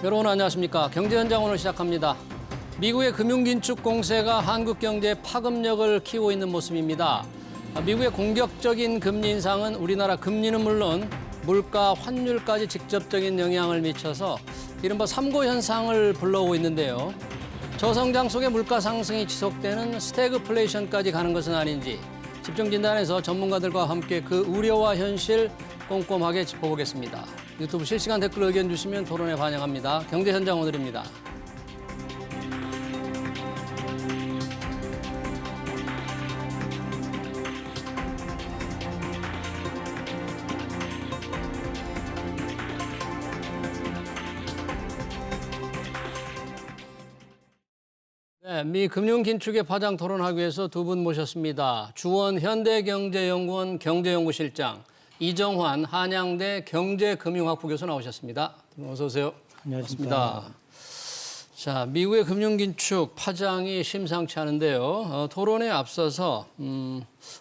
여러분 안녕하십니까. 경제현장 오늘 시작합니다. 미국의 금융긴축 공세가 한국 경제에 파급력을 키우고 있는 모습입니다. 미국의 공격적인 금리 인상은 우리나라 금리는 물론 물가, 환율까지 직접적인 영향을 미쳐서 이른바 3고 현상을 불러오고 있는데요. 저성장 속에 물가 상승이 지속되는 스태그플레이션까지 가는 것은 아닌지 집중 진단에서 전문가들과 함께 그 우려와 현실 꼼꼼하게 짚어보겠습니다. 유튜브 실시간 댓글 의견 주시면 토론에 반영합니다. 경제현장 오늘입니다. 네, 미 금융긴축의 파장 토론하기 위해서 두 분 모셨습니다. 주원 현대경제연구원 경제연구실장, 이정환 한양대 경제금융학부 교수 나오셨습니다. 어서 오세요. 안녕하십니까. 자, 미국의 금융긴축 파장이 심상치 않은데요. 토론에 앞서서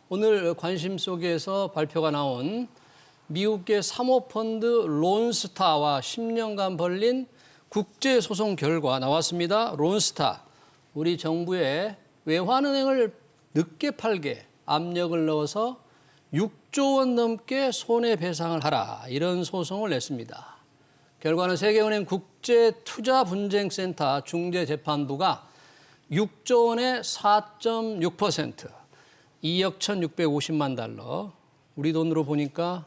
오늘 관심 속에서 발표가 나온 미국계 사모펀드 론스타와 10년간 벌린 국제소송 결과 나왔습니다. 론스타, 우리 정부에 외환은행을 늦게 팔게 압력을 넣어서 6조 원 넘게 손해배상을 하라, 이런 소송을 냈습니다. 결과는 세계은행 국제투자분쟁센터 중재재판부가 6조 원의 4.6%, 2억 1,650만 달러, 우리 돈으로 보니까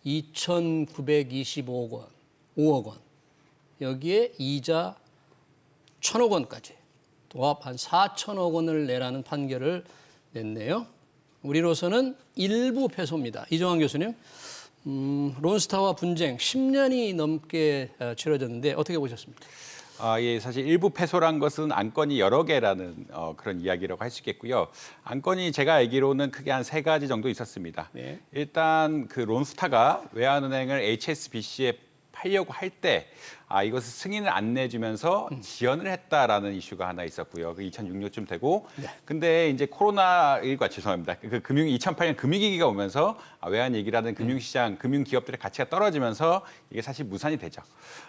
2,925억 원, 5억 원, 여기에 이자 1,000억 원까지 도합 한 4천억 원을 내라는 판결을 냈네요. 우리로서는 일부 패소입니다. 이정환 교수님, 론스타와 분쟁 10년이 넘게 치러졌는데 어떻게 보셨습니까? 예, 사실 일부 패소란 것은 안건이 여러 개라는 그런 이야기라고 할 수 있겠고요. 안건이 제가 알기로는 크게 한 3가지 정도 있었습니다. 네. 일단 그 론스타가 외환은행을 HSBC에 팔려고 할 때 이것을 승인을 안 내주면서 지연을 했다라는 이슈가 하나 있었고요. 그 2006년쯤 되고, 근데 이제 코로나19가 죄송합니다. 그 2008년 금융위기가 오면서 외환위기라는 금융시장, 금융기업들의 가치가 떨어지면서 이게 사실 무산이 되죠.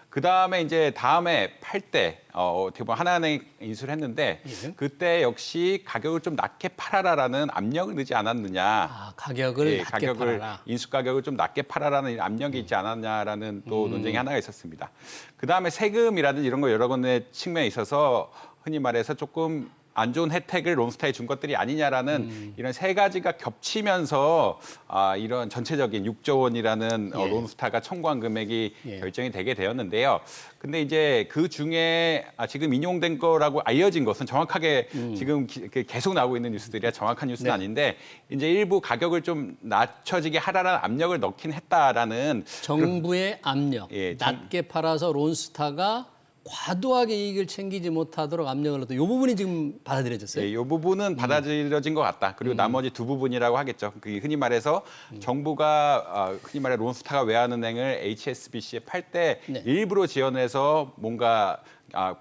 그 다음에 이제 다음에 팔 때 어떻게 보면 하나은행이 인수를 했는데 그때 역시 가격을 좀 낮게 팔아라라는 압력을 넣지 않았느냐. 가격을 낮게 가격을 팔아라. 인수 가격을 좀 낮게 팔아라는 압력이 있지 않았냐라는 또 논쟁이 하나가 있었습니다. 그다음에 세금이라든지 이런 거 여러 건의 측면에 있어서 흔히 말해서 조금 안 좋은 혜택을 론스타에 준 것들이 아니냐라는 이런 3가지가 겹치면서 이런 전체적인 6조 원이라는 론스타가 청구한 금액이 결정이 되게 되었는데요. 근데 이제 그 중에 지금 인용된 거라고 알려진 것은 정확하게 지금 계속 나오고 있는 뉴스들이라 정확한 뉴스는 아닌데 이제 일부 가격을 좀 낮춰지게 하라는 압력을 넣긴 했다라는 정부의 압력, 예, 낮게 팔아서 론스타가 과도하게 이익을 챙기지 못하도록 압력을 넣었다. 이 부분이 지금 받아들여졌어요. 이 부분은 받아들여진 것 같다. 그리고 나머지 두 부분이라고 하겠죠. 그 흔히 말해서 정부가 흔히 말해 론스타가 외환은행을 HSBC에 팔 때 일부러 지원해서 뭔가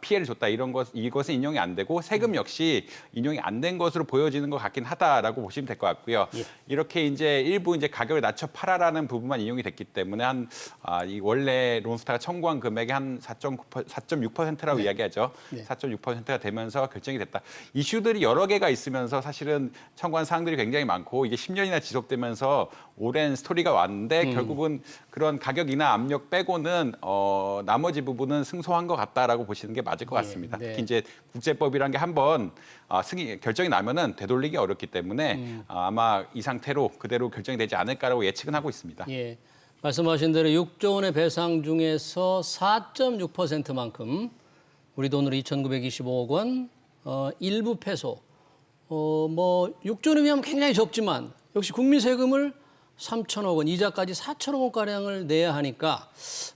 피해를 줬다 이것은 인용이 안 되고 세금 역시 인용이 안 된 것으로 보여지는 것 같긴 하다라고 보시면 될 것 같고요. 이렇게 이제 일부 이제 가격을 낮춰 팔아라는 부분만 인용이 됐기 때문에 이 원래 론스타가 청구한 금액의 한 4.6%라고 이야기하죠. 4.6%가 되면서 결정이 됐다. 이슈들이 여러 개가 있으면서 사실은 청구한 사항들이 굉장히 많고 이게 10년이나 지속되면서 오랜 스토리가 왔는데 결국은 그런 가격이나 압력 빼고는 나머지 부분은 승소한 것 같다라고 보시는 게 맞을 것 같습니다. 특히 이제 국제법이란 게 한번 결정이 나면은 되돌리기 어렵기 때문에 아마 이 상태로 그대로 결정이 되지 않을까라고 예측은 하고 있습니다. 예, 말씀하신 대로 6조 원의 배상 중에서 4.6%만큼 우리 돈으로 2,925억 원, 일부 패소. 6조 원에 비하면 굉장히 적지만 역시 국민 세금을 3천억 원, 이자까지 4천억 원가량을 내야 하니까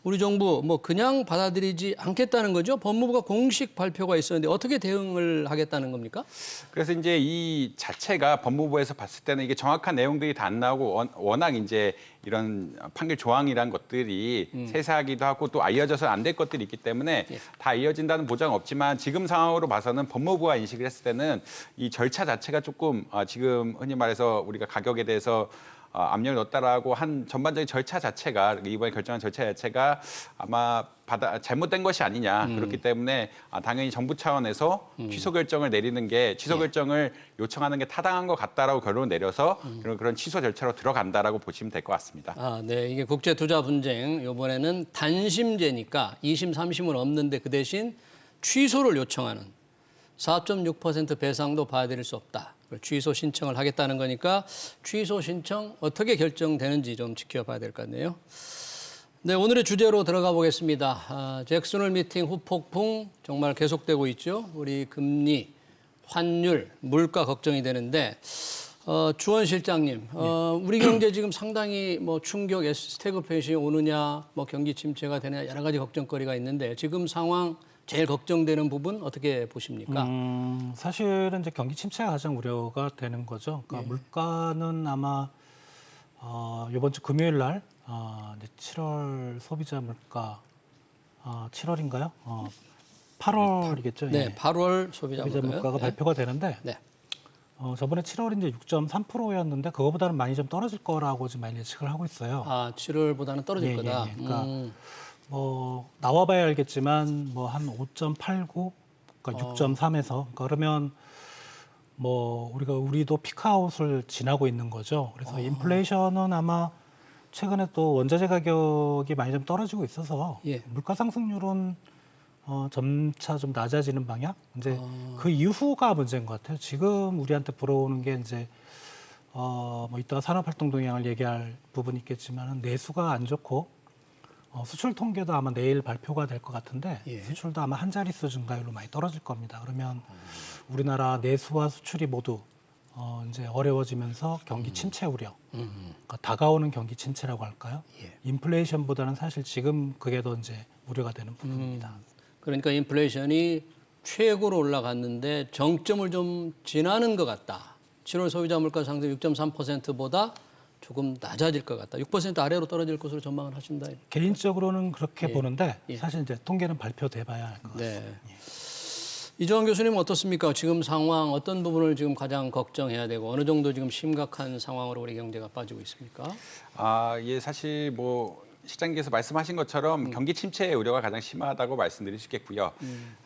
우리 정부 그냥 받아들이지 않겠다는 거죠. 법무부가 공식 발표가 있었는데 어떻게 대응을 하겠다는 겁니까? 그래서 이제 이 자체가 법무부에서 봤을 때는 이게 정확한 내용들이 다 안 나오고 워낙 이제 이런 판결 조항이란 것들이 세세하기도 하고 또 알려져서 안 될 것들이 있기 때문에 다 이어진다는 보장은 없지만 지금 상황으로 봐서는 법무부가 인식을 했을 때는 이 절차 자체가 조금 지금 흔히 말해서 우리가 가격에 대해서 압력을 넣었다라고 한 전반적인 절차 자체가 이번에 결정한 절차 자체가 아마 잘못된 것이 아니냐. 그렇기 때문에 당연히 정부 차원에서 취소 결정을 내리는 게 취소 결정을 요청하는 게 타당한 것 같다라고 결론을 내려서 그런 취소 절차로 들어간다라고 보시면 될 것 같습니다. 아, 네. 이게 국제 투자 분쟁 이번에는 단심제니까 2심, 3심은 없는데 그 대신 취소를 요청하는 4.6% 배상도 받아들일 수 없다. 취소 신청을 하겠다는 거니까 취소 신청 어떻게 결정되는지 좀 지켜봐야 될 것 같네요. 네, 오늘의 주제로 들어가 보겠습니다. 잭슨홀 미팅 후폭풍 정말 계속되고 있죠. 우리 금리, 환율, 물가 걱정이 되는데 주원 실장님, 우리 경제 지금 상당히 뭐 충격, 스태그플레이션이 오느냐, 뭐 경기 침체가 되느냐 여러 가지 걱정거리가 있는데 지금 상황 제일 걱정되는 부분 어떻게 보십니까? 사실은 이제 경기 침체가 가장 우려가 되는 거죠. 그러니까 물가는 아마 이번 주 금요일 날 이제 7월 소비자 물가 7월인가요? 8월이겠죠. 네, 예. 8월 소비자 물가가 네. 발표가 되는데 네. 저번에 7월 이제 6.3%였는데 그거보다는 많이 좀 떨어질 거라고 지금 많이 예측을 하고 있어요. 아, 7월보다는 떨어질 예, 거다. 예, 예. 그러니까 뭐 나와봐야 알겠지만 뭐 한 5.89, 그러니까 6.3에서 그러면 뭐 우리도 피크아웃을 지나고 있는 거죠. 그래서 인플레이션은 아마 최근에 또 원자재 가격이 많이 좀 떨어지고 있어서 예. 물가 상승률은 점차 좀 낮아지는 방향. 이제 그 이후가 문제인 것 같아요. 지금 우리한테 불어오는 게 이제 뭐 이따가 산업활동 동향을 얘기할 부분이 있겠지만 내수가 안 좋고. 수출 통계도 아마 내일 발표가 될 것 같은데 예. 수출도 아마 한 자릿수 증가율로 많이 떨어질 겁니다. 그러면 우리나라 내수와 수출이 모두 이제 어려워지면서 경기 침체 우려, 그러니까 다가오는 경기 침체라고 할까요? 예. 인플레이션보다는 사실 지금 그게 더 이제 우려가 되는 부분입니다. 그러니까 인플레이션이 최고로 올라갔는데 정점을 좀 지나는 것 같다. 7월 소비자 물가 상승 6.3%보다 조금 낮아질 것 같다. 6% 아래로 떨어질 것으로 전망을 하신다. 개인적으로는 그렇게 예. 보는데 예. 사실 이제 통계는 발표돼 봐야 할 것 같습니다. 네. 이정환 교수님은 어떻습니까? 지금 상황 어떤 부분을 지금 가장 걱정해야 되고 어느 정도 지금 심각한 상황으로 우리 경제가 빠지고 있습니까? 예, 사실 뭐 시장님께서 말씀하신 것처럼 경기 침체의 우려가 가장 심하다고 말씀드릴 수 있겠고요.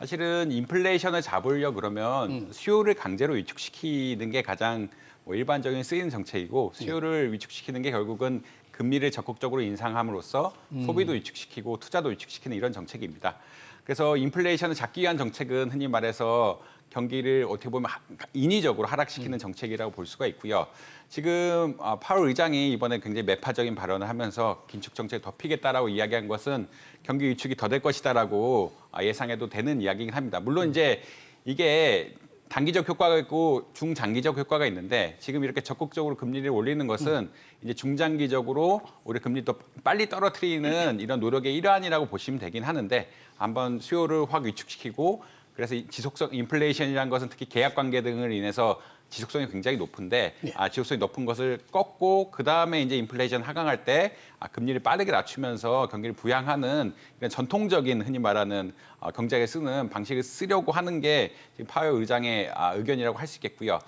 사실은 인플레이션을 잡으려 그러면 수요를 강제로 위축시키는 게 가장 뭐 일반적인 쓰이는 정책이고 수요를 위축시키는 게 결국은 금리를 적극적으로 인상함으로써 소비도 위축시키고 투자도 위축시키는 이런 정책입니다. 그래서 인플레이션을 잡기 위한 정책은 흔히 말해서 경기를 어떻게 보면 인위적으로 하락시키는 정책이라고 볼 수가 있고요. 지금 파월 의장이 이번에 굉장히 매파적인 발언을 하면서 긴축 정책을 덮이겠다라고 이야기한 것은 경기 위축이 더 될 것이다라고 예상해도 되는 이야기긴 합니다. 물론 이제 이게 단기적 효과가 있고 중장기적 효과가 있는데 지금 이렇게 적극적으로 금리를 올리는 것은 이제 중장기적으로 우리 금리 더 빨리 떨어뜨리는 이런 노력의 일환이라고 보시면 되긴 하는데 한번 수요를 확 위축시키고 그래서 지속성 인플레이션이라는 것은 특히 계약 관계 등을 인해서 지속성이 굉장히 높은데 지속성이 높은 것을 꺾고 그다음에 이제 인플레이션 하강할 때 금리를 빠르게 낮추면서 경기를 부양하는 이런 전통적인 흔히 말하는 경제에 쓰는 방식을 쓰려고 하는 게 지금 파월 의장의 의견이라고 할 수 있겠고요.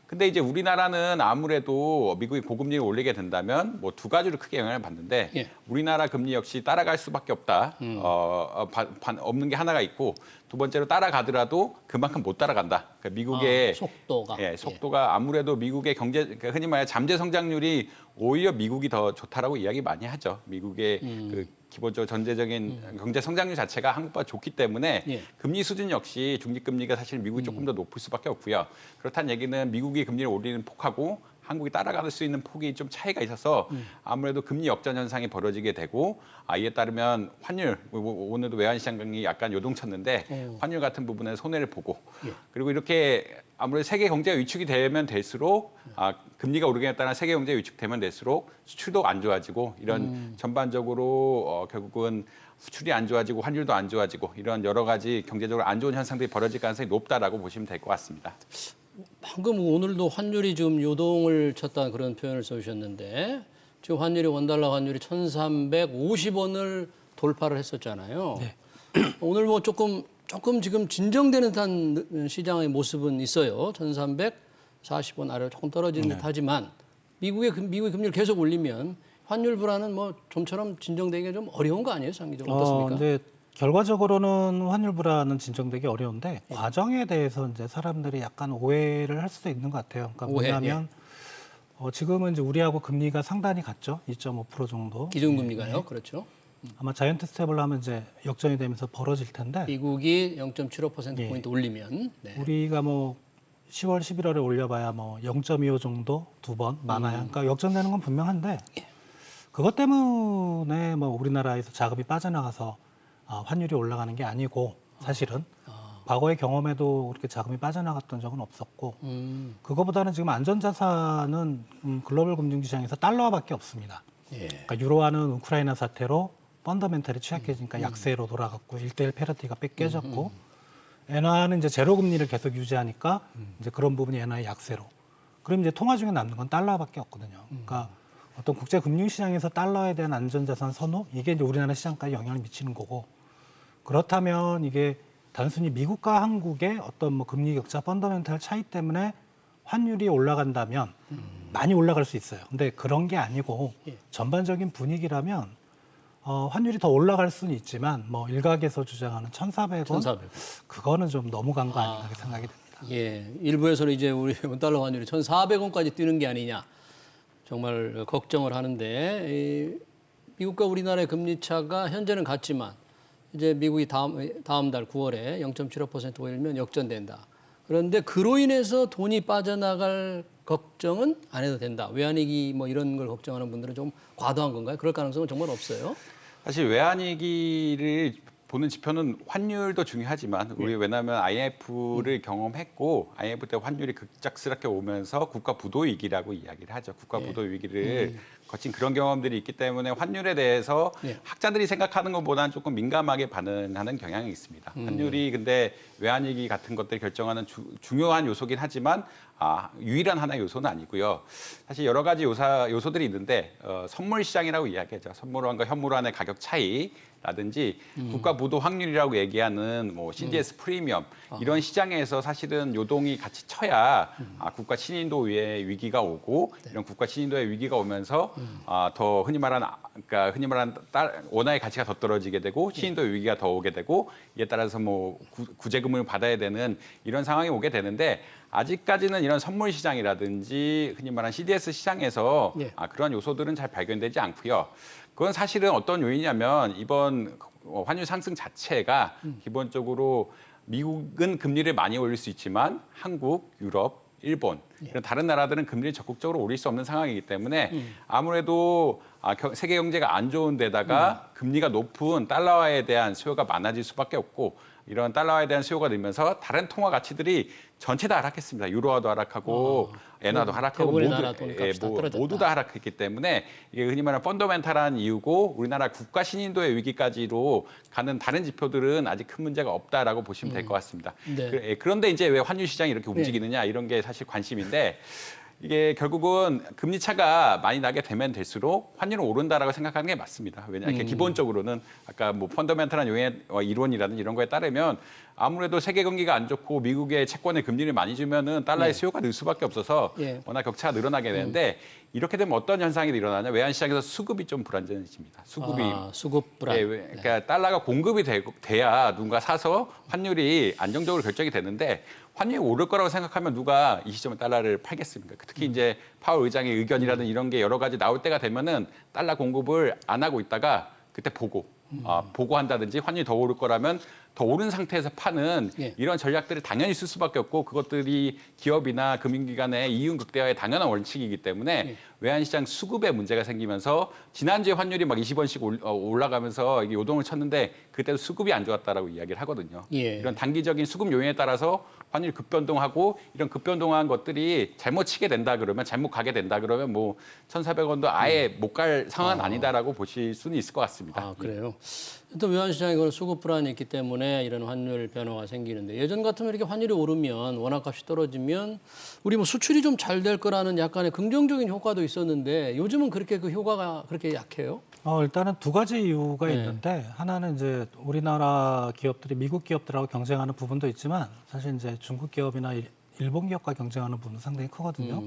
근데 이제 우리나라는 아무래도 미국이 고금리를 올리게 된다면 뭐 두 가지로 크게 영향을 받는데 우리나라 금리 역시 따라갈 수밖에 없다. 없는 게 하나가 있고 두 번째로 따라가더라도 그만큼 못 따라간다. 그러니까 미국의 속도가. 속도가 아무래도 미국의 경제 그러니까 흔히 말해 잠재 성장률이 오히려 미국이 더 좋다라고 이야기 많이 하죠. 미국의 그 기본적으로 전체적인 경제 성장률 자체가 한국보다 좋기 때문에 금리 수준 역시 중립금리가 사실 미국이 조금 더 높을 수밖에 없고요. 그렇다는 얘기는 미국이 금리를 올리는 폭하고 한국이 따라갈 수 있는 폭이 좀 차이가 있어서 아무래도 금리 역전 현상이 벌어지게 되고 이에 따르면 환율 오늘도 외환시장이 약간 요동쳤는데 환율 같은 부분에 손해를 보고 그리고 이렇게 아무래도 세계 경제가 위축이 되면 될수록 금리가 오르기에 따라 세계 경제가 위축되면 될수록 수출도 안 좋아지고 이런 전반적으로 결국은 수출이 안 좋아지고 환율도 안 좋아지고 이런 여러 가지 경제적으로 안 좋은 현상들이 벌어질 가능성이 높다라고 보시면 될 것 같습니다. 방금 오늘도 환율이 지금 요동을 쳤다는 그런 표현을 써주셨는데 지금 환율이 원달러 환율이 1,350원을 돌파를 했었잖아요. 네. 오늘 뭐 조금 지금 진정되는 듯한 시장의 모습은 있어요. 1,340원 아래로 조금 떨어지는 듯하지만 미국의 금리를 계속 올리면 환율 불안은 뭐 좀처럼 진정되기가 좀 어려운 거 아니에요, 장기적으로 어떻습니까? 근데 결과적으로는 환율 불안은 진정되기 어려운데 과정에 대해서 이제 사람들이 약간 오해를 할 수도 있는 것 같아요. 그러니까 오해, 뭐냐면 지금은 이제 우리하고 금리가 상단이 같죠, 2.5% 정도. 기준금리가요, 그렇죠. 아마 자이언트 스텝을 하면 이제 역전이 되면서 벌어질 텐데 미국이 0.75%포인트 올리면 네. 우리가 뭐 10월, 11월에 올려봐야 뭐 0.25 정도 두 번 많아야. 그러니까 역전되는 건 분명한데 그것 때문에 뭐 우리나라에서 자금이 빠져나가서 환율이 올라가는 게 아니고 사실은 과거의 경험에도 그렇게 자금이 빠져나갔던 적은 없었고 그거보다는 지금 안전자산은 글로벌 금융시장에서 달러화밖에 없습니다. 예. 그러니까 유로화는 우크라이나 사태로 펀더멘탈이 취약해지니까 약세로 돌아갔고 1대1 패러티가 깨졌고 엔화는 이제 제로 금리를 계속 유지하니까 이제 그런 부분이 엔화의 약세로. 그럼 이제 통화 중에 남는 건 달러밖에 없거든요. 그러니까 어떤 국제 금융 시장에서 달러에 대한 안전자산 선호 이게 이제 우리나라 시장까지 영향을 미치는 거고 그렇다면 이게 단순히 미국과 한국의 어떤 뭐 금리 격차 펀더멘탈 차이 때문에 환율이 올라간다면 많이 올라갈 수 있어요. 근데 그런 게 아니고 전반적인 분위기라면 환율이 더 올라갈 수는 있지만 뭐 일각에서 주장하는 1,400원 1,400원. 그거는 좀 넘어간 거 아닌가 생각이 듭니다. 예, 일부에서는 이제 우리 원달러 환율이 1,400원까지 뛰는 게 아니냐 정말 걱정을 하는데 미국과 우리나라의 금리 차가 현재는 같지만 이제 미국이 다음 달 9월에 0.75% 올리면 역전된다. 그런데 그로 인해서 돈이 빠져나갈 걱정은 안 해도 된다. 외환위기 뭐 이런 걸 걱정하는 분들은 좀 과도한 건가요? 그럴 가능성은 정말 없어요. 사실 외환위기를 보는 지표는 환율도 중요하지만 우리 왜냐하면 IMF를 경험했고 IMF 때 환율이 급작스럽게 오면서 국가 부도 위기라고 이야기를 하죠. 국가 부도 위기를 거친 그런 경험들이 있기 때문에 환율에 대해서 학자들이 생각하는 것보다는 조금 민감하게 반응하는 경향이 있습니다. 환율이 근데 외환위기 같은 것들을 결정하는 중요한 요소긴 하지만 유일한 하나의 요소는 아니고요. 사실 여러 가지 요소들이 있는데 선물 시장이라고 이야기하죠. 선물환과 현물환의 가격 차이라든지 국가 부도 확률이라고 얘기하는 뭐 CDS 프리미엄 이런 시장에서 사실은 요동이 같이 쳐야 국가 신인도의 위기가 오고 이런 국가 신인도의 위기가 오면서 더 흔히 말하는 원화의 가치가 더 떨어지게 되고 신인도의 위기가 더 오게 되고 이에 따라서 뭐 구제금을 받아야 되는 이런 상황이 오게 되는데 아직까지는 이런 선물 시장이라든지 흔히 말하는 CDS 시장에서 그런 요소들은 잘 발견되지 않고요. 그건 사실은 어떤 요인이냐면 이번 환율 상승 자체가 기본적으로 미국은 금리를 많이 올릴 수 있지만 한국, 유럽, 일본 이런 다른 나라들은 금리를 적극적으로 올릴 수 없는 상황이기 때문에 아무래도 세계 경제가 안 좋은 데다가 금리가 높은 달러화에 대한 수요가 많아질 수밖에 없고 이런 달러화에 대한 수요가 늘면서 다른 통화 가치들이 전체 다 하락했습니다. 유로화도 하락하고 엔화도 하락하고 모두 다 하락했기 때문에 이게 흔히 말하는 펀더멘탈한 이유고 우리나라 국가 신인도의 위기까지로 가는 다른 지표들은 아직 큰 문제가 없다라고 보시면 될 것 같습니다. 네. 그런데 이제 왜 환율 시장이 이렇게 움직이느냐 이런 게 사실 관심인데 이게 결국은 금리 차가 많이 나게 되면 될수록 환율은 오른다라고 생각하는 게 맞습니다. 왜냐하면 기본적으로는 아까 뭐 펀더멘탈한 이론이라든지 이런 거에 따르면 아무래도 세계 경기가 안 좋고 미국의 채권의 금리를 많이 주면은 달러의 수요가 늘 수밖에 없어서 워낙 격차가 늘어나게 되는데 이렇게 되면 어떤 현상이 일어나냐? 외환 시장에서 수급이 좀 불안정해집니다. 수급 불안. 그러니까 달러가 공급이 돼야 누군가 사서 환율이 안정적으로 결정이 되는데 환율이 오를 거라고 생각하면 누가 이 시점에 달러를 팔겠습니까? 특히 이제 파월 의장의 의견이라든 이런 게 여러 가지 나올 때가 되면은 달러 공급을 안 하고 있다가 그때 보고한다든지 환율이 더 오를 거라면 더 오른 상태에서 파는 이런 전략들을 당연히 쓸 수밖에 없고 그것들이 기업이나 금융기관의 이윤 극대화의 당연한 원칙이기 때문에 외환시장 수급에 문제가 생기면서 지난주에 환율이 막 20원씩 올라가면서 이게 요동을 쳤는데 그때도 수급이 안 좋았다라고 이야기를 하거든요. 이런 단기적인 수급 요인에 따라서 환율이 급변동하고 이런 급변동한 것들이 잘못 치게 된다 그러면 잘못 가게 된다 그러면 뭐 1,400원도 아예 못 갈 상황은 아니다라고 보실 수는 있을 것 같습니다. 그래요. 또 외환시장에 그런 수급 불안이 있기 때문에 이런 환율 변화가 생기는데 예전 같으면 이렇게 환율이 오르면 원화값이 떨어지면 우리 뭐 수출이 좀 잘 될 거라는 약간의 긍정적인 효과도 있었는데 요즘은 그렇게 그 효과가 그렇게 약해요? 일단은 두 가지 이유가 있는데 하나는 이제 우리나라 기업들이 미국 기업들하고 경쟁하는 부분도 있지만 사실 이제 중국 기업이나 일본 기업과 경쟁하는 부분은 상당히 크거든요.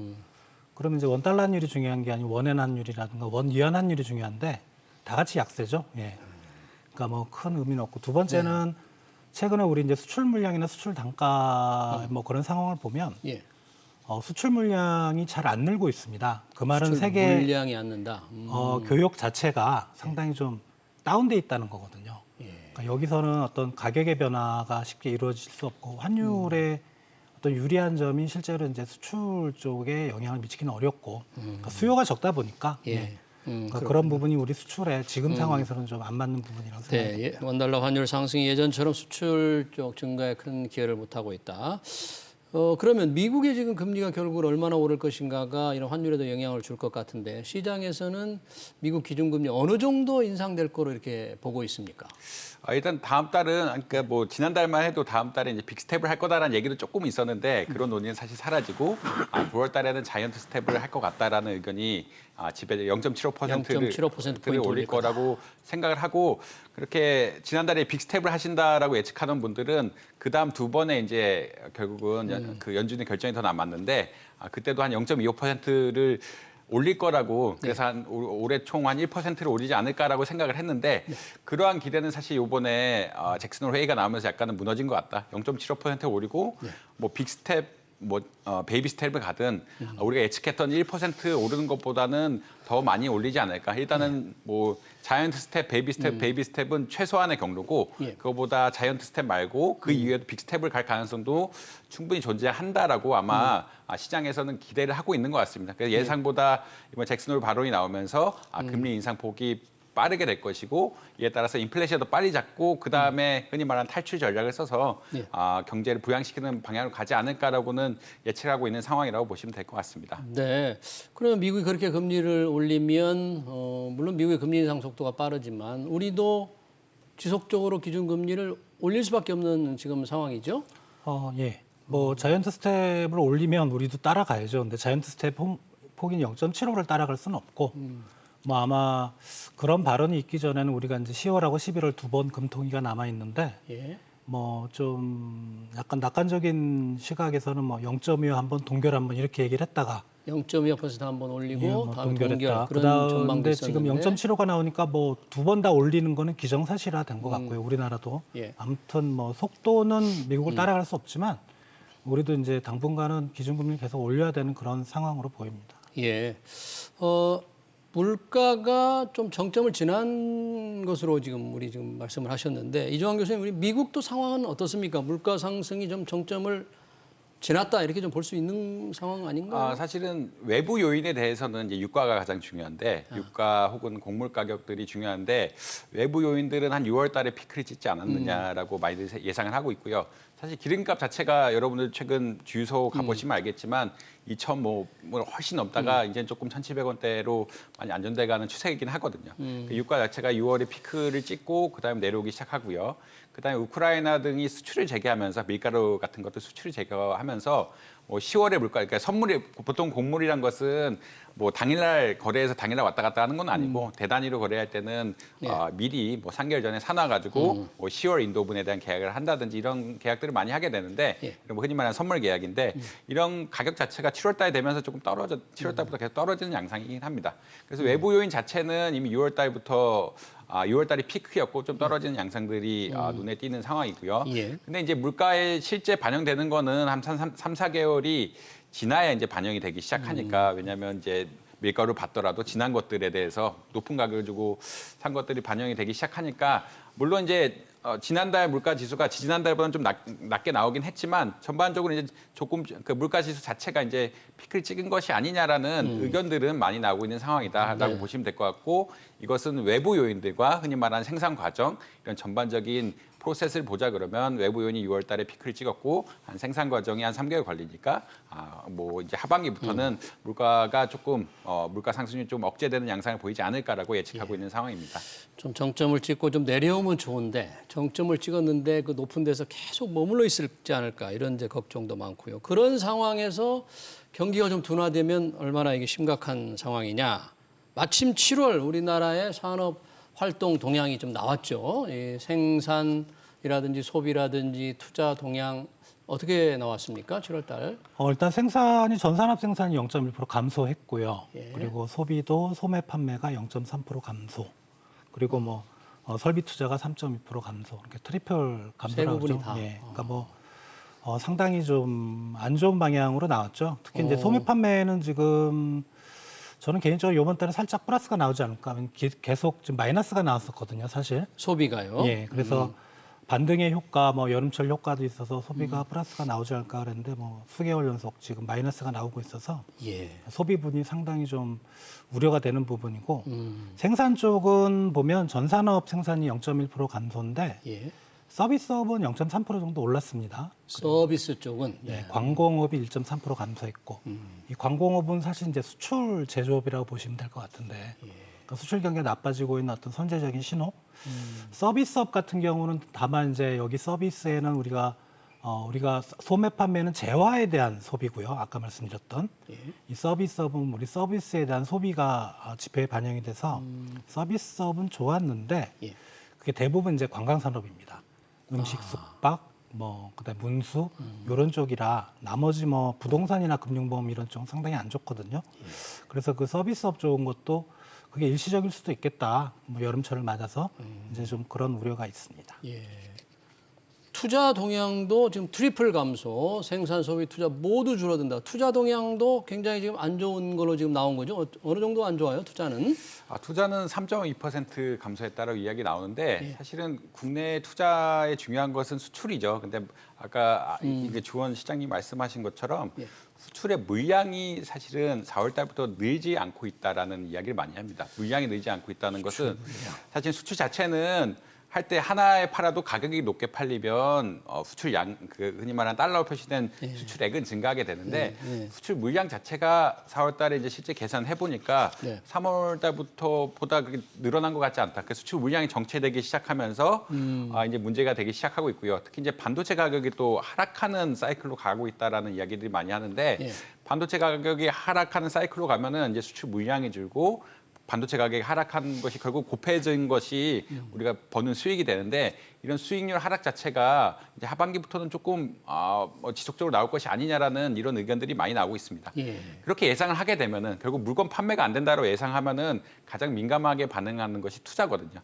그러면 이제 원달러 환율이 중요한 게 아니고 원엔 환율이라든가 원위안 환율이 중요한데 다 같이 약세죠. 예. 그러니까 뭐 큰 의미는 없고 두 번째는 최근에 우리 이제 수출 물량이나 수출 단가 뭐 그런 상황을 보면 예. 수출 물량이 잘 안 늘고 있습니다. 그 말은 수출 세계 물량이 안 는다. 교역 자체가 상당히 좀 다운돼 있다는 거거든요. 그러니까 여기서는 어떤 가격의 변화가 쉽게 이루어질 수 없고 환율의 어떤 유리한 점이 실제로 이제 수출 쪽에 영향을 미치기는 어렵고 그러니까 수요가 적다 보니까 예. 그러니까 그런 부분이 우리 수출에 지금 상황에서는 좀 안 맞는 부분이라고 생각합니다. 네, 원달러 환율 상승이 예전처럼 수출 쪽 증가에 큰 기여를 못하고 있다. 그러면 미국의 지금 금리가 결국 얼마나 오를 것인가가 이런 환율에도 영향을 줄 것 같은데 시장에서는 미국 기준금리 어느 정도 인상될 거로 이렇게 보고 있습니까? 일단 다음 달은 그러니까 뭐 지난달만 해도 다음 달에 이제 빅 스텝을 할 거다라는 얘기도 조금 있었는데 그런 논의는 사실 사라지고 9월 달에는 자이언트 스텝을 할 것 같다라는 의견이 집에 0.75%를 0.75% 올릴 거라고 생각을 하고 그렇게 지난달에 빅 스텝을 하신다라고 예측하던 분들은 그 다음 두 번에 이제 결국은 그 연준의 결정이 더 남았는데 그때도 한 0.25%를 올릴 거라고 그래서 한 올해 총 한 1%를 올리지 않을까라고 생각을 했는데 그러한 기대는 사실 이번에 잭슨 홀 회의가 나오면서 약간은 무너진 것 같다. 0.75% 올리고 뭐 빅 스텝 뭐 베이비 스텝을 가든 우리가 예측했던 1% 오르는 것보다는 더 많이 올리지 않을까. 일단은 뭐 자이언트 스텝, 베이비 스텝은 최소한의 경로고 그거보다 자이언트 스텝 말고 그 이후에도 빅 스텝을 갈 가능성도 충분히 존재한다라고 아마 시장에서는 기대를 하고 있는 것 같습니다. 그래서 예상보다 이번 잭슨 홀 발언이 나오면서 금리 인상 폭이 빠르게 될 것이고 이에 따라서 인플레이션도 빨리 잡고 그다음에 흔히 말하는 탈출 전략을 써서 경제를 부양시키는 방향으로 가지 않을까라고는 예측하고 있는 상황이라고 보시면 될 것 같습니다. 네. 그러면 미국이 그렇게 금리를 올리면 물론 미국의 금리 인상 속도가 빠르지만 우리도 지속적으로 기준금리를 올릴 수밖에 없는 지금 상황이죠? 예. 뭐 자이언트 스텝을 올리면 우리도 따라가야죠. 근데 자이언트 스텝 폭이 0.75를 따라갈 수는 없고 뭐 아마 그런 발언이 있기 전에는 우리가 이제 10월하고 11월 두 번 금통위가 남아 있는데 뭐 좀 약간 낙관적인 시각에서는 뭐 0.25 한번 동결 한번 이렇게 얘기를 했다가 0.25% 한번 올리고 뭐 다음 동결했다. 동결 그런 전망도 그런데 지금 있었는데 0.75가 나오니까 뭐 두 번 다 올리는 거는 기정사실화 된 것 같고요. 우리나라도 아무튼 뭐 속도는 미국을 따라갈 수 없지만 우리도 이제 당분간은 기준금리 계속 올려야 되는 그런 상황으로 보입니다. 예. 물가가 좀 정점을 지난 것으로 지금 우리 지금 말씀을 하셨는데 이종환 교수님, 우리 미국도 상황은 어떻습니까? 물가 상승이 좀 정점을 지났다 이렇게 좀 볼 수 있는 상황 아닌가요? 사실은 외부 요인에 대해서는 이제 유가가 가장 중요한데 유가 혹은 곡물 가격들이 중요한데 외부 요인들은 한 6월 달에 피크를 찍지 않았느냐라고 많이들 예상을 하고 있고요. 사실 기름값 자체가 여러분들 최근 주유소 가보시면 알겠지만 2,000 뭐 훨씬 넘다가 이제 조금 1,700원대로 많이 안정돼가는 추세이긴 하거든요. 그 유가 자체가 6월에 피크를 찍고 그다음에 내려오기 시작하고요. 그다음에 우크라이나 등이 수출을 재개하면서 밀가루 같은 것도 수출을 재개하면서 뭐 10월에 물가, 그러니까 선물이 보통 곡물이란 것은 뭐 당일날 거래해서 당일날 왔다 갔다 하는 건 아니고 대단위로 거래할 때는 미리 뭐 3개월 전에 사놔가지고 뭐 10월 인도분에 대한 계약을 한다든지 이런 계약들을 많이 하게 되는데 뭐 흔히 말하는 선물 계약인데 이런 가격 자체가 7월달 되면서 조금 7월달부터 계속 떨어지는 양상이긴 합니다. 그래서 외부 요인 자체는 이미 6월달부터 6월달이 피크였고 좀 떨어지는 양상들이 눈에 띄는 상황이고요. 근데 이제 물가에 실제 반영되는 거는 한 3, 4개월이 지나야 이제 반영이 되기 시작하니까 왜냐하면 이제 밀가루 받더라도 지난 것들에 대해서 높은 가격을 주고 산 것들이 반영이 되기 시작하니까 물론 이제 지난달 물가 지수가 지난달보다는 좀 낮게 나오긴 했지만 전반적으로 이제 조금 그 물가 지수 자체가 이제 피크를 찍은 것이 아니냐라는 의견들은 많이 나오고 있는 상황이다라고 보시면 될 것 같고 이것은 외부 요인들과 흔히 말하는 생산 과정 이런 전반적인 프로세스를 보자 그러면 외부 요인이 6월 달에 피크를 찍었고 한 생산 과정이 한 3개월 걸리니까 뭐 이제 하반기부터는 물가가 조금 물가 상승률이 좀 억제되는 양상을 보이지 않을까라고 예측하고 있는 상황입니다. 좀 정점을 찍고 좀 내려오면 좋은데 정점을 찍었는데 그 높은 데서 계속 머물러 있을지 않을까 이런 이제 걱정도 많고요. 그런 상황에서 경기가 좀 둔화되면 얼마나 이게 심각한 상황이냐. 마침 7월 우리나라의 산업 활동 동향이 좀 나왔죠. 이 생산이라든지 소비라든지 투자 동향 어떻게 나왔습니까? 7월 달. 일단 생산이 전산업 생산이 0.1% 감소했고요. 예. 그리고 소비도 소매 판매가 0.3% 감소. 그리고 뭐 설비 투자가 3.2% 감소. 이렇게 트리플 감소라고 부분이 그러죠. 다. 예. 그러니까 뭐 상당히 좀 안 좋은 방향으로 나왔죠. 특히 이제 소매 판매는 지금 저는 개인적으로 이번 달에 살짝 플러스가 나오지 않을까 하면 계속 지금 마이너스가 나왔었거든요, 사실. 소비가요. 예. 그래서 반등의 효과, 뭐 여름철 효과도 있어서 소비가 플러스가 나오지 않을까 그랬는데 뭐 수개월 연속 지금 마이너스가 나오고 있어서 예. 소비분이 상당히 좀 우려가 되는 부분이고 생산 쪽은 보면 전산업 생산이 0.1% 감소인데 예. 서비스업은 0.3% 정도 올랐습니다. 서비스 쪽은 예, 광공업이 1.3% 감소했고 이 광공업은 사실 이제 수출 제조업이라고 보시면 될 것 같은데 그러니까 수출 경기가 나빠지고 있는 어떤 선제적인 신호. 서비스업 같은 경우는 다만 이제 여기 서비스에는 우리가 소매 판매는 재화에 대한 소비고요. 아까 말씀드렸던 이 서비스업은 우리 서비스에 대한 소비가 지표에 반영이 돼서 서비스업은 좋았는데 예. 그게 대부분 이제 관광 산업입니다. 음식, 숙박, 뭐 그다음에 문수 이런 쪽이라 나머지 뭐 부동산이나 금융보험 이런 쪽은 상당히 안 좋거든요. 그래서 그 서비스업 좋은 것도 그게 일시적일 수도 있겠다. 뭐 여름철을 맞아서 이제 좀 그런 우려가 있습니다. 예. 투자 동향도 지금 트리플 감소, 생산, 소비, 투자 모두 줄어든다. 투자 동향도 굉장히 지금 안 좋은 걸로 지금 나온 거죠. 어느 정도 안 좋아요, 투자는? 투자는 3.2% 감소했다라고 이야기 나오는데 예. 사실은 국내 투자에 중요한 것은 수출이죠. 근데 아까 이게 주원 시장님 말씀하신 것처럼 예. 수출의 물량이 사실은 4월 달부터 늘지 않고 있다라는 이야기를 많이 합니다. 물량이 늘지 않고 있다는 것은 사실 수출 자체는 할 때 하나에 팔아도 가격이 높게 팔리면 수출 흔히 말하는 달러로 표시된 수출액은 증가하게 되는데 수출 물량 자체가 4월 달에 이제 실제 계산해 보니까 3월 달부터 보다 그게 늘어난 것 같지 않다. 그 수출 물량이 정체되기 시작하면서 이제 문제가 되기 시작하고 있고요. 특히 이제 반도체 가격이 또 하락하는 사이클로 가고 있다라는 이야기들이 많이 하는데 반도체 가격이 하락하는 사이클로 가면은 이제 수출 물량이 줄고 반도체 가격이 하락한 것이 결국 곱해진 것이 우리가 버는 수익이 되는데 이런 수익률 하락 자체가 이제 하반기부터는 조금 지속적으로 나올 것이 아니냐라는 이런 의견들이 많이 나오고 있습니다. 예. 그렇게 예상을 하게 되면은 결국 물건 판매가 안 된다고 예상하면은 가장 민감하게 반응하는 것이 투자거든요.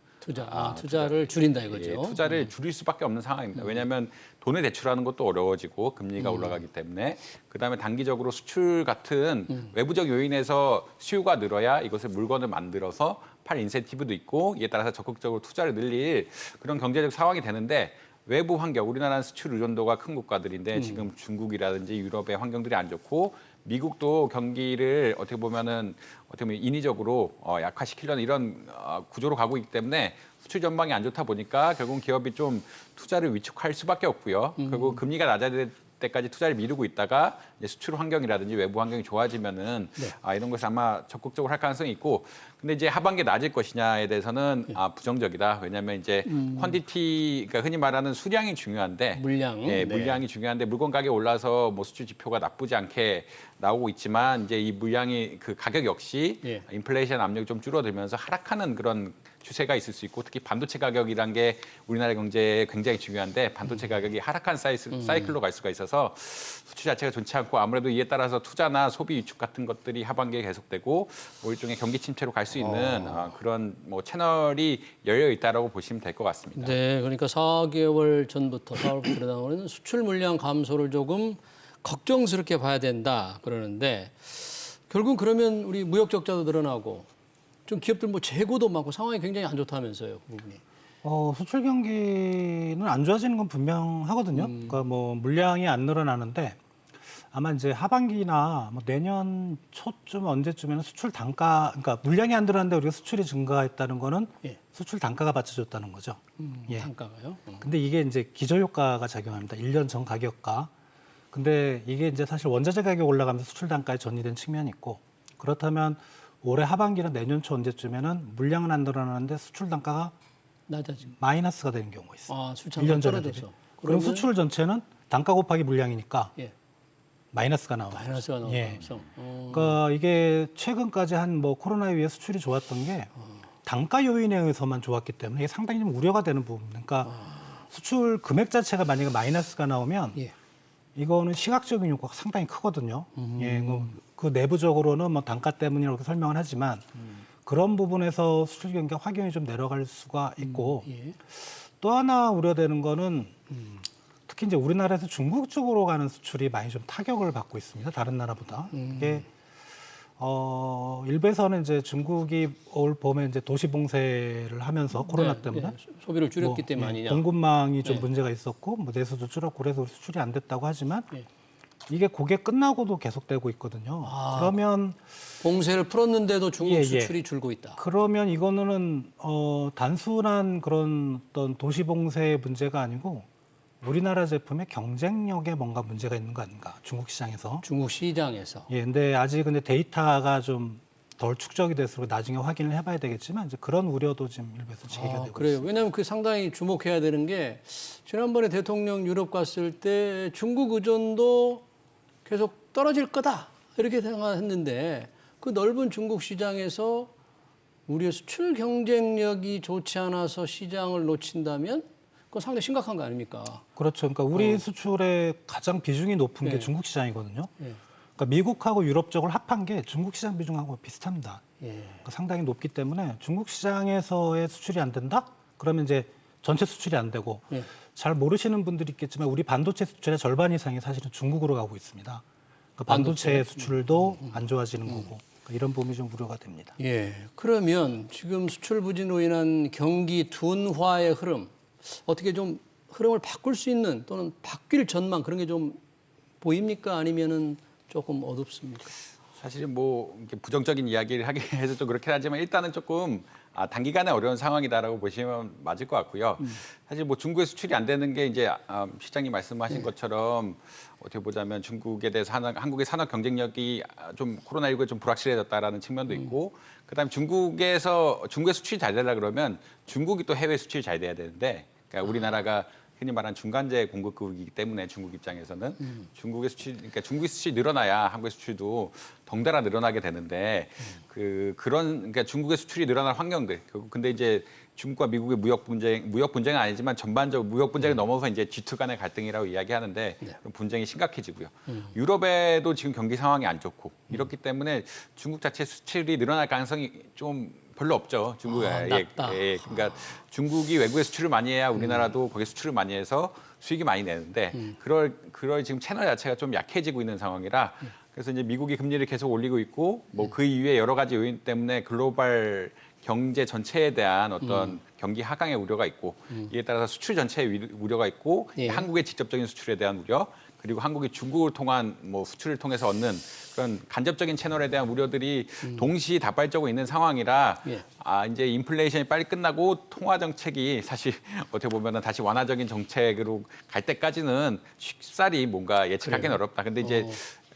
투자를 줄인다 이거죠. 예, 투자를 줄일 수밖에 없는 상황입니다. 왜냐하면 돈을 대출하는 것도 어려워지고 금리가 올라가기 때문에 그다음에 단기적으로 수출 같은 외부적 요인에서 수요가 늘어야 이것을 물건을 만들어서 팔 인센티브도 있고 이에 따라서 적극적으로 투자를 늘릴 그런 경제적 상황이 되는데 외부 환경, 우리나라는 수출 의존도가 큰 국가들인데 지금 중국이라든지 유럽의 환경들이 안 좋고 미국도 경기를 어떻게 보면 인위적으로 약화시키려는 이런 구조로 가고 있기 때문에 수출 전망이 안 좋다 보니까 결국 기업이 좀 투자를 위축할 수밖에 없고요. 결국 금리가 낮아질 때까지 투자를 미루고 있다가 이제 수출 환경이라든지 외부 환경이 좋아지면은 이런 것을 아마 적극적으로 할 가능성이 있고 근데 이제 하반기에 낮을 것이냐에 대해서는 부정적이다. 왜냐하면 이제 퀀티티, 그러니까 흔히 말하는 수량이 중요한데 물량이 중요한데 물건 가격이 올라서 뭐 수출 지표가 나쁘지 않게 나오고 있지만 이제 이 물량이 그 가격 역시 인플레이션 압력이 좀 줄어들면서 하락하는 그런 추세가 있을 수 있고 특히 반도체 가격이란 게 우리나라 경제에 굉장히 중요한데 반도체 가격이 하락한 사이클로 갈 수가 있어서 수출 자체가 좋지 않고 아무래도 이에 따라서 투자나 소비 위축 같은 것들이 하반기에 계속되고 뭐 일종의 경기 침체로 갈 수 있는 그런 뭐 채널이 열려 있다라고 보시면 될 것 같습니다. 네, 그러니까 4개월 전부터 4월부터 나오는 수출 물량 감소를 조금 걱정스럽게 봐야 된다 그러는데 결국 그러면 우리 무역 적자도 늘어나고 좀 기업들 뭐 재고도 많고 상황이 굉장히 안 좋다면서요, 그 부분이. 수출 경기는 안 좋아지는 건 분명하거든요. 그러니까 뭐 물량이 안 늘어나는데 아마 이제 하반기나 뭐 내년 초쯤 언제쯤에는 수출 단가, 그러니까 물량이 안 늘어났는데 우리가 수출이 증가했다는 거는 수출 단가가 받쳐줬다는 거죠. 단가가요? 근데 이게 이제 기저효과가 작용합니다. 1년 전 가격과. 근데 이게 이제 사실 원자재 가격 올라가면서 수출 단가에 전이된 측면이 있고 그렇다면 올해 하반기나 내년 초 언제쯤에는 물량은 안 늘어나는데 수출 단가가 낮아지고 마이너스가 되는 경우가 있어요. 수출 단가 떨어져서. 그럼 수출 전체는 단가 곱하기 물량이니까 마이너스가 나와요. 마이너스가 나와서. 그러니까 이게 최근까지 한 뭐 코로나에 의해 수출이 좋았던 게 단가 요인에 의해서만 좋았기 때문에 이게 상당히 좀 우려가 되는 부분. 그러니까 수출 금액 자체가 만약에 마이너스가 나오면 이거는 시각적인 효과가 상당히 크거든요. 예, 그 내부적으로는 뭐 단가 때문이라고 설명을 하지만 그런 부분에서 수출 경기가 확연히 좀 내려갈 수가 있고 예. 또 하나 우려되는 거는 특히 이제 우리나라에서 중국 쪽으로 가는 수출이 많이 좀 타격을 받고 있습니다. 다른 나라보다. 이게 일부에서는 이제 중국이 올 봄에 이제 도시 봉쇄를 하면서 코로나 때문에 소비를 줄였기 뭐, 때문 예, 아니냐. 공급망이 좀 네. 문제가 있었고 뭐 내수도 줄었고 그래서 수출이 안 됐다고 하지만 예. 이게 그게 끝나고도 계속되고 있거든요. 그러면 봉쇄를 풀었는데도 중국 예. 수출이 줄고 있다. 그러면 이거는 단순한 그런 어떤 도시 봉쇄의 문제가 아니고 우리나라 제품의 경쟁력에 뭔가 문제가 있는 거 아닌가? 중국 시장에서. 중국 시장에서. 예, 근데 아직 근데 데이터가 좀 덜 축적이 돼서 나중에 확인을 해봐야 되겠지만 이제 그런 우려도 지금 일부에서 제기가 되고 그래요. 있습니다. 왜냐하면 그 상당히 주목해야 되는 게 지난번에 대통령 유럽 갔을 때 중국 의존도 계속 떨어질 거다 이렇게 생각했는데 그 넓은 중국 시장에서 우리의 수출 경쟁력이 좋지 않아서 시장을 놓친다면 그건 상당히 심각한 거 아닙니까? 그렇죠. 그러니까 우리 수출의 가장 비중이 높은 게 네. 중국 시장이거든요. 예. 그러니까 미국하고 유럽 쪽을 합한 게 중국 시장 비중하고 비슷합니다. 예. 그러니까 상당히 높기 때문에 중국 시장에서의 수출이 안 된다? 그러면 이제 전체 수출이 안 되고 예. 잘 모르시는 분들이 있겠지만 우리 반도체 수출의 절반 이상이 사실은 중국으로 가고 있습니다. 그러니까 반도체 수출도 안 좋아지는 거고 그러니까 이런 부분이 좀 우려가 됩니다. 예. 그러면 지금 수출 부진으로 인한 경기 둔화의 흐름 어떻게 좀 흐름을 바꿀 수 있는 또는 바뀔 전망 그런 게 좀 보입니까? 아니면은 조금 어둡습니까? 사실 뭐 이렇게 부정적인 이야기를 하게 해서 좀 그렇긴 하지만 일단은 조금 단기간에 어려운 상황이다라고 보시면 맞을 것 같고요. 사실 뭐 중국의 수출이 안 되는 게 이제 시장님 말씀하신 것처럼 어떻게 보자면 중국에 대해서 한국의 산업 경쟁력이 좀 코로나19에 좀 불확실해졌다라는 측면도 있고 그다음에 중국의 수출이 잘 되려 그러면 중국이 또 해외 수출이 잘 돼야 되는데 그러니까 우리나라가 흔히 말하는 중간재 공급국이기 때문에 중국 입장에서는 중국의 수출이 늘어나야 한국의 수출도 덩달아 늘어나게 되는데 그러니까 중국의 수출이 늘어날 환경들. 근데 이제 중국과 미국의 무역 분쟁은 아니지만 전반적으로 무역 분쟁을 넘어서 이제 G2 간의 갈등이라고 이야기하는데 그런 분쟁이 심각해지고요. 유럽에도 지금 경기 상황이 안 좋고 이렇기 때문에 중국 자체 수출이 늘어날 가능성이 좀 별로 없죠. 중국에. 낮다. 그러니까 중국이 외국에 수출을 많이 해야 우리나라도 거기에 수출을 많이 해서 수익이 많이 내는데 그럴 지금 채널 자체가 좀 약해지고 있는 상황이라 그래서 이제 미국이 금리를 계속 올리고 있고 뭐 그 이후에 여러 가지 요인 때문에 글로벌 경제 전체에 대한 어떤 경기 하강의 우려가 있고 이에 따라서 수출 전체에 우려가 있고 예. 한국의 직접적인 수출에 대한 우려 그리고 한국이 중국을 통한 뭐 수출을 통해서 얻는 그런 간접적인 채널에 대한 우려들이 동시에 다발적으로 있는 상황이라 예. 이제 인플레이션이 빨리 끝나고 통화 정책이 사실 어떻게 보면은 다시 완화적인 정책으로 갈 때까지는 쉽사리 뭔가 예측하기는 어렵다. 근데 이제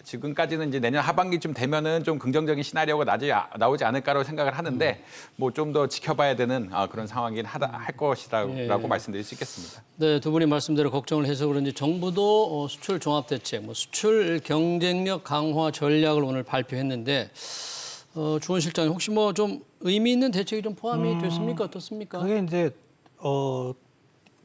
지금까지는 이제 내년 하반기쯤 되면은 좀 긍정적인 시나리오가 나오지 않을까라고 생각을 하는데 뭐 좀 더 지켜봐야 되는 그런 상황이긴 할 것이다라고 말씀드릴 수 있겠습니다. 네, 두 분이 말씀대로 걱정을 해서 그런지 정부도 수출 종합대책, 수출 경쟁력 강화 전략을 오늘 발표했는데 주원 실장님 혹시 뭐 좀 의미 있는 대책이 좀 포함이 됐습니까? 어떻습니까? 그게 이제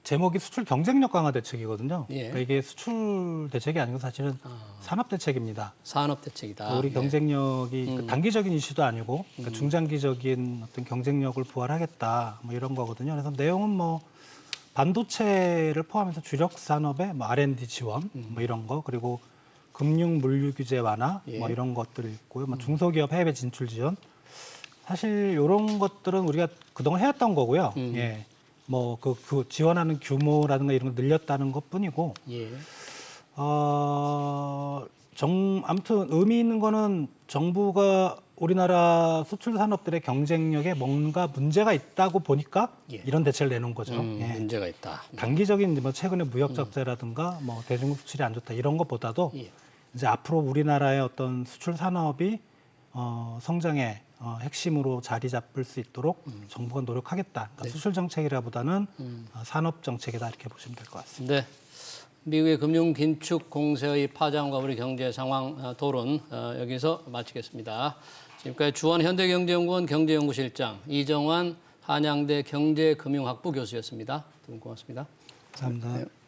제목이 수출 경쟁력 강화 대책이거든요. 예. 그러니까 이게 수출 대책이 아니고 사실은 산업 대책입니다. 산업 대책이다. 우리 경쟁력이 단기적인 이슈도 아니고 그러니까 중장기적인 어떤 경쟁력을 부활하겠다 뭐 이런 거거든요. 그래서 내용은 뭐 반도체를 포함해서 주력 산업의 뭐 R&D 지원 뭐 이런 거 그리고 금융 물류 규제 완화 예. 뭐 이런 것들이 있고요. 뭐 중소기업 해외 진출 지원 사실 이런 것들은 우리가 그동안 해왔던 거고요. 예. 뭐 그 지원하는 규모라든가 이런 거 늘렸다는 것뿐이고 예. 아무튼 의미 있는 거는 정부가 우리나라 수출 산업들의 경쟁력에 뭔가 문제가 있다고 보니까 예. 이런 대책을 내놓은 거죠. 예. 문제가 있다. 단기적인 뭐 최근에 무역 적자라든가 뭐 대중국 수출이 안 좋다 이런 것보다도 예. 이제 앞으로 우리나라의 어떤 수출 산업이 성장의 핵심으로 자리 잡을 수 있도록 정부가 노력하겠다. 그러니까 수출 정책이라보다는 산업 정책이다 이렇게 보시면 될 것 같습니다. 네. 미국의 금융 긴축 공세의 파장과 우리 경제 상황 토론 여기서 마치겠습니다. 지금까지 주원 현대경제연구원 경제연구실장, 이정환 한양대 경제금융학부 교수였습니다. 두 분 고맙습니다. 감사합니다. 네.